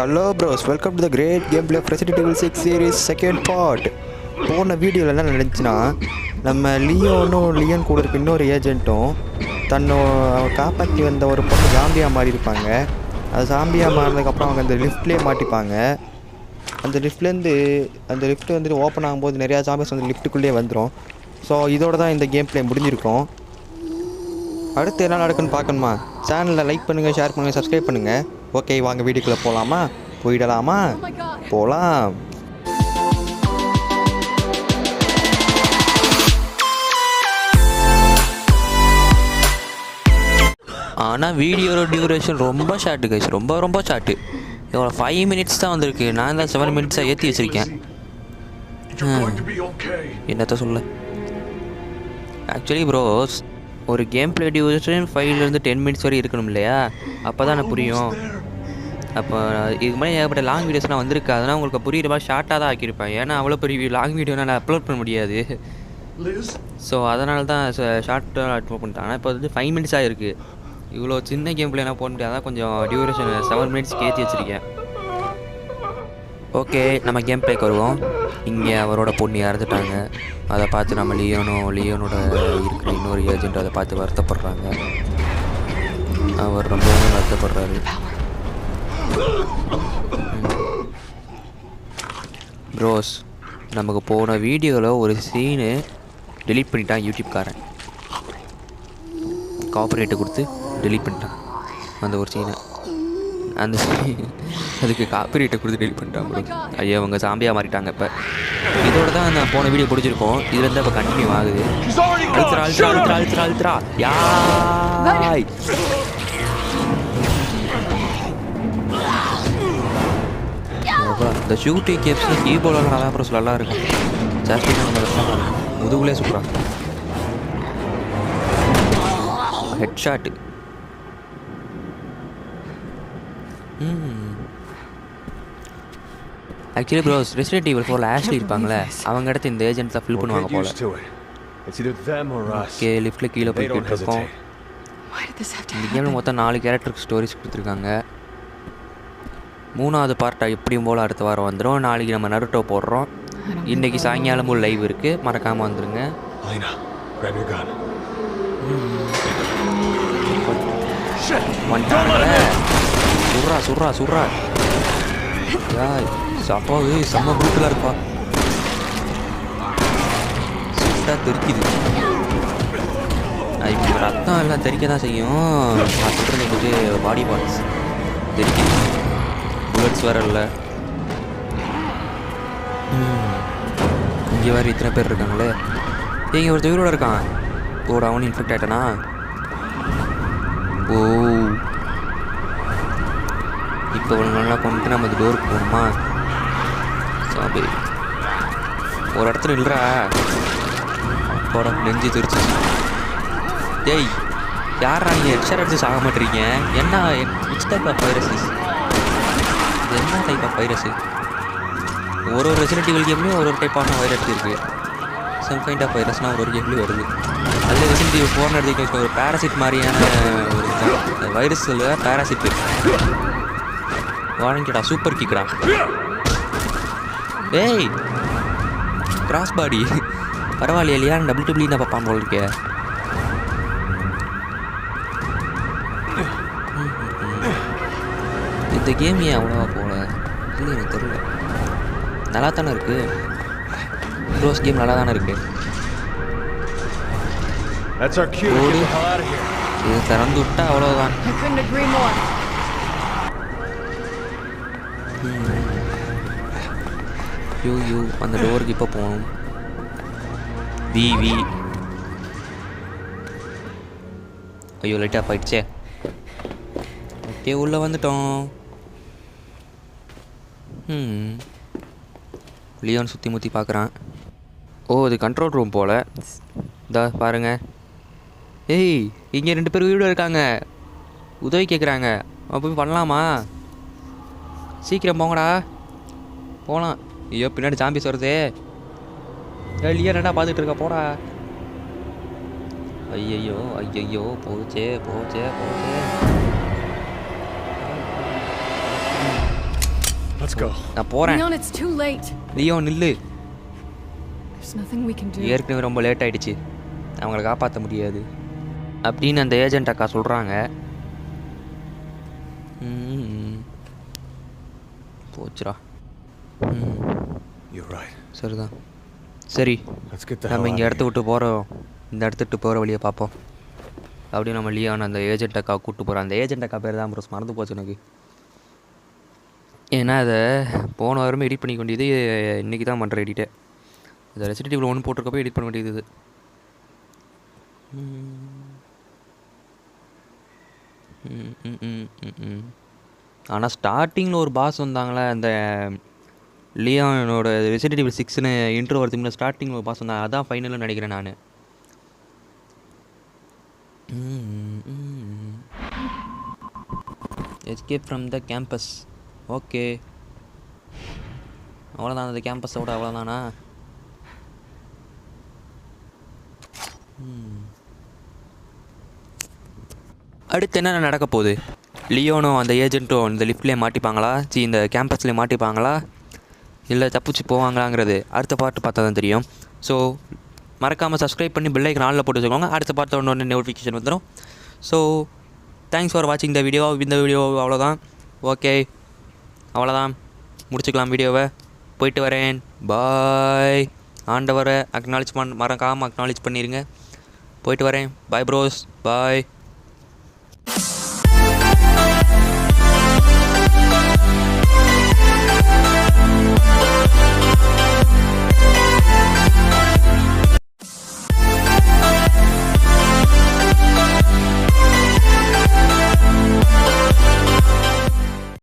Hello bros, welcome to the great game play Resident Evil 6 series second part. போன வீடியோவில் என்ன நடந்துச்சுன்னா, நம்ம லியோன் கூட இருக்க இன்னொரு ஏஜென்ட்டும் காப்பாற்றி வந்த ஒரு பொண்ணு ஜாம்பியாக மாறி இருப்பாங்க. அது ஜாம்பியாக மாறினதுக்கப்புறம் அவங்க அந்த லிஃப்ட்லேயே மாட்டிப்பாங்க. அந்த லிஃப்ட் வந்துட்டு ஓப்பன் ஆகும்போது நிறையா ஜாம்பிஸ் வந்து லிஃப்ட்டுக்குள்ளேயே வந்துடும். ஸோ இதோட தான் இந்த கேம் பிளே முடிஞ்சிருக்கும். அடுத்து என்ன நடக்குன்னு பார்க்கணுமா? சேனலில் லைக் பண்ணுங்கள், ஷேர் பண்ணுங்கள், சப்ஸ்கிரைப் பண்ணுங்கள். ஓகே, வாங்க வீடியோக்குள்ளே போயிடலாமா? போகலாம். ஆனால் வீடியோட டியூரேஷன் ரொம்ப ஷார்ட்டு கைஸ், ரொம்ப ஷார்ட்டு. இவ்வளோ 5 மினிட்ஸ் தான் வந்திருக்கு. நான் தான் 7 மினிட்ஸாக ஏற்றி வச்சுருக்கேன். என்னத்த சொல்ல. ஆக்சுவலி ப்ரோஸ், ஒரு கேம் பிளே டியூரேஷன் 5லேருந்து 10 மினிட்ஸ் வரை இருக்கணும் இல்லையா? அப்போ தான் எனக்கு புரியும். அப்போ இதுக்கு மாதிரி ஏகப்பட்ட லாங் வீடியோஸ்லாம் வந்திருக்கு. அதனால் உங்களுக்கு புரியுற மாதிரி ஷார்ட்டாக தான் ஆக்கியிருப்பேன். ஏன்னா அவ்வளோ பெரிய லாங் வீடியோனால் நான் அப்லோட் பண்ண முடியாது. ஸோ அதனால தான் ஷார்ட்டாக அப்லோட் பண்ணிட்டேன். ஆனால் இப்போ வந்து 5 மினிட்ஸாக இருக்குது. இவ்வளோ சின்ன கேம் பிளே நான் போட முடியாது. அதான் கொஞ்சம் டியூரேஷன் 7 மினிட்ஸ்க்கு ஏற்றி வச்சுருக்கேன். ஓகே, நம்ம கேம் பிளேக்கு வருவோம். இங்கே அவரோட பொண்ணு இறந்துட்டாங்க. அதை பார்த்து நம்ம லியோனோட இருக்கிற இன்னொரு ஏஜென்ட் அதை பார்த்து வருத்தப்படுறாங்க. அவர் ரொம்பவே வருத்தப்படுறாரு. ப்ரோஸ், நமக்கு போன வீடியோவில் ஒரு சீனு டெலீட் பண்ணிட்டான் யூடியூப்காரன். காப்பரேட்டை கொடுத்து டெலீட் பண்ணிட்டான் அந்த ஒரு சீனை. அதுக்கு காப்பிரைட்டை கொடுத்து டெலிட் பண்ணிட்டாங்க ப்ரோ. ஐயோ, அவங்க சாம்பியாக மாறிட்டாங்க. இப்போ இதோட தான் நான் போன வீடியோ பிடிச்சிருக்கோம். இதுலேருந்து இப்போ கண்டினியூ ஆகுது. அழுத்துறா யாய். இந்த ஷூட்டிங் கேப்ஸில் கீபோர்டெல்லாம் நல்லா ப்ரோஸ் நல்லா இருக்கும். ஜாஸ்தி முதுகுலே சூப்பராக head shot. Actually bros, Resident Evil 4 Ashley இருப்பாங்களே, அவங்க இடத்து இந்த ஏஜென்ட் தான் ஃபில் பண்ணுவாங்க போல. ஓகே, லிஃப்ட்டில் கீழே போய்கிட்டு இருக்கோம். இந்த கேமில் மொத்தம் 4 கேரக்டருக்கு ஸ்டோரிஸ் கொடுத்துருக்காங்க. 3வது பார்ட் எப்படியும் போல் அடுத்த வாரம் வந்துடும். நாளைக்கு நம்ம நருட்டோ போடுறோம். இன்றைக்கி சாயங்காலமும் லைவ் இருக்குது, மறக்காமல் வந்துடுங்க. சுர்ரா அப்பாவே செம்ம ப்ரூட்டலாக இருப்பா. சுட்டாக தெரிக்குது. இப்போ ரத்தம் எல்லாம் தெரிக்க தான் செய்யும். நான் சொல்கிறது உங்களுக்கு பாடி பார்ட்ஸ் தெரிக்குது. புல்லட்ஸ் வேற இல்லை. இங்கே வேறு இத்தனை பேர் இருக்காங்களே. இங்கே ஒரு உயிரோட இருக்கான். போட அவனு இன்ஃபெக்ட் ஆகிட்டானா? ஓ, இப்போ ஒன்று நல்லா கொண்டு நம்ம இந்த டோருக்கு போகணுமா? சாம்பி ஒரு இடத்துல இல்லைடா. போட நெஞ்சு தெரிச்சு. டேய், யாரா நீங்கள் எக்ஸ்ட்ரா எடுத்து சாக மாட்டேறீங்க? என்ன விச் டைப் ஆஃப் வைரஸஸ்? என்ன டைப் ஆஃப் வைரஸு? ஒரு ரெசிடென்ட் ஈவில் கேம்லேயும் ஒரு டைப் ஆஃப் வைரஸ் இருக்குது. சம் கைண்ட் ஆஃப் வைரஸ்னால் ஒரு கேம்லேயும் வருது. அதில் ரெசிடென்ட் ஈவில் 4 எடுத்து ஒரு பேராசிட் மாதிரியான ஒரு வைரஸ் இல்லை, பேராசிட் வாங்கிக்கடா. சூப்பர் கிக்கடா. ஏய், கிராஸ் பாடி பரவாயில்லையா? இல்லையா WWE தான் பார்ப்பான் போல் இருக்கே. இந்த கேம் ஏன் அவ்வளோவா போகல இல்லை எனக்கு தெரியல. நல்லா தானே இருக்குது. க்ளோஸ் கேம் நல்லா தானே இருக்குது. இது திறந்து விட்டா அவ்வளோதான். யூ அந்த டோருக்கு இப்போ போகணும். வி ஐயோ, லைட்டாக போயிடுச்சே. ஓகே, உள்ளே வந்துட்டோம். லியோன் சுற்றி முற்றி பார்க்குறான். ஓ, இது கண்ட்ரோல் ரூம் போல். இதா பாருங்கள். ஏய், இங்கே 2 பேர் வீடு இருக்காங்க. உதவி கேட்குறாங்க. போய் பண்ணலாமா? சீக்கிரம் போங்கடா, போகலாம். ஐயோ, பின்னாடி சாம்பிஸ் வருதே. இல்லையா, என்னடா பார்த்துட்டு இருக்க? போடா. ஐயோ போச்சே. Let's go. நான் போகிறேன். Leon, it's too late. Leon நில்லு. There's nothing we can do. ஏற்கனவே ரொம்ப லேட் ஆகிடுச்சு, அவங்கள காப்பாற்ற முடியாது அப்படின்னு அந்த ஏஜென்ட் அக்கா சொல்கிறாங்க. போச்சுரா. You're right. சரிதான். சரி, Let's get the hell நம்ம out இங்கே of இடத்த here. விட்டு போகிறோம். இந்த இடத்த விட்டு போகிற வழியை பார்ப்போம். அப்படியே நம்ம லியோன் அந்த ஏஜென்ட் அக்கா கூப்பிட்டு போகிறோம். அந்த ஏஜென்ட் அக்கா பேர் தான் ப்ரோஸ், மறந்து போச்சு எனக்கு. ஏன்னா அதை போன வாரமே எடிட் பண்ணிக்க வேண்டியது, இன்றைக்கி தான் பண்ணுற எடிட்டை. இந்த ரெசிடென்ட் இவ்வளோ ஒன்று போட்டிருக்கப்போ எடிட் பண்ண வேண்டியது இது. ஆனால் ஸ்டார்டிங்கில் ஒரு பாஸ் வந்தாங்களே, அந்த லியோனோட ரெசிடென்ட் இவல் 6ன்னு இன்ட்ரோ வரதுக்கு ஸ்டார்டிங்கில் ஒரு பாஸ் வந்தாங்க, அதான் ஃபைனல்னு நினைக்கிறேன் நான். Escape from the campus. Okay, அவ்வளோதான். அந்த கேம்பஸோட அவ்வளோதானா? அடுத்து என்ன நடக்க போகுது? லியோனும் அந்த ஏஜென்ட்டும் இந்த லிஃப்ட்லேயே மாட்டிப்பாங்களா, இந்த கேம்பஸ்லேயே மாட்டிப்பாங்களா, இல்லை தப்பிச்சு போவாங்களாங்கிறது அடுத்த பாட்டு பார்த்தா தான் தெரியும். ஸோ மறக்காமல் சப்ஸ்கிரைப் பண்ணி பெல் ஐக்கன் ஆனில் போட்டு வச்சுக்கோங்க. அடுத்த பார்த்த ஒன்று நோட்டிஃபிகேஷன் வந்துடும். ஸோ தேங்க்ஸ் ஃபார் வாட்சிங் த வீடியோ. இந்த வீடியோ அவ்வளோதான். ஓகே, அவ்வளோதான், முடிச்சுக்கலாம் வீடியோவை. போயிட்டு வரேன். பாய். ஆண்டவரை மறக்காமல் அக்னாலேஜ் பண்ணிடுங்க. போயிட்டு வரேன். பாய் ப்ரோஸ். பாய்.